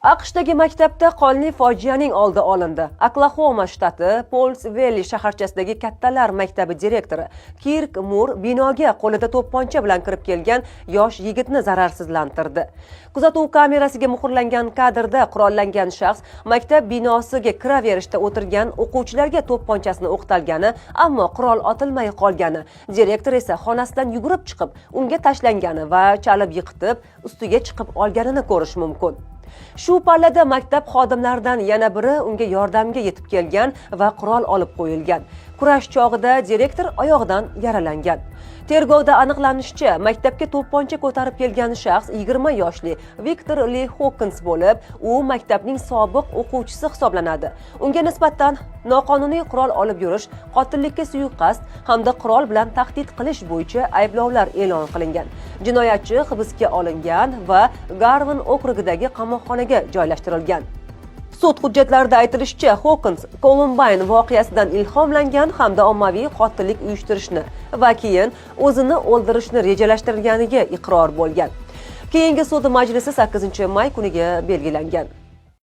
AQShdagi maktabda qonli fojianing oldi olindi. Oklahoma shtati Paulsville shaharchasidagi kattalar maktabi direktori Kirk Moore binoga qo'lida to'pponcha bilan kirib kelgan yosh yigitni zararsizlantirdi. Kuzatuv kamerasiga muhrlangan kadrda qurollangan shaxs maktab binosiga kiraverishda o'tirgan o'quvchilarga to'pponchasini o'qtalgani, ammo qurol otilmay qolgani, direktor esa xonasidan yugurib chiqib, unga tashlangani va chalib yiqitib, ustiga chiqib olganini ko'rish mumkin. Shu pallada maktab xodimlaridan yana biri unga yordamga yetib kelgan va qurol olib qo'yilgan. Kurash chog'ida direktor oyog'idan yaralangan. Tergovda aniqlanishicha, maktabga to'pponcha ko'tarib kelgan shaxs 20 yoshli Victor Lee Hawkins bo'lib, u maktabning sobiq o'quvchisi hisoblanadi. Unga nisbatan noqonuniy qurol olib yurish, qotillikka suiqasd hamda qurol bilan tahdid qilish bo'yicha ayblovlar e'lon qilingan. Jinoyatchi hibsga olingan va Garvin okrugidagi qamoqxonaga joylashtirilgan. Sud hujjatlarida aytilishicha, Hawkins Columbine voqeasidan ilhomlangan hamda ommaviy qotillik uyushtirishni va keyin o'zini o'ldirishni rejalashtirganiga iqror bo'lgan. Keyingi sud majlisi 8 may kuniga belgilangan.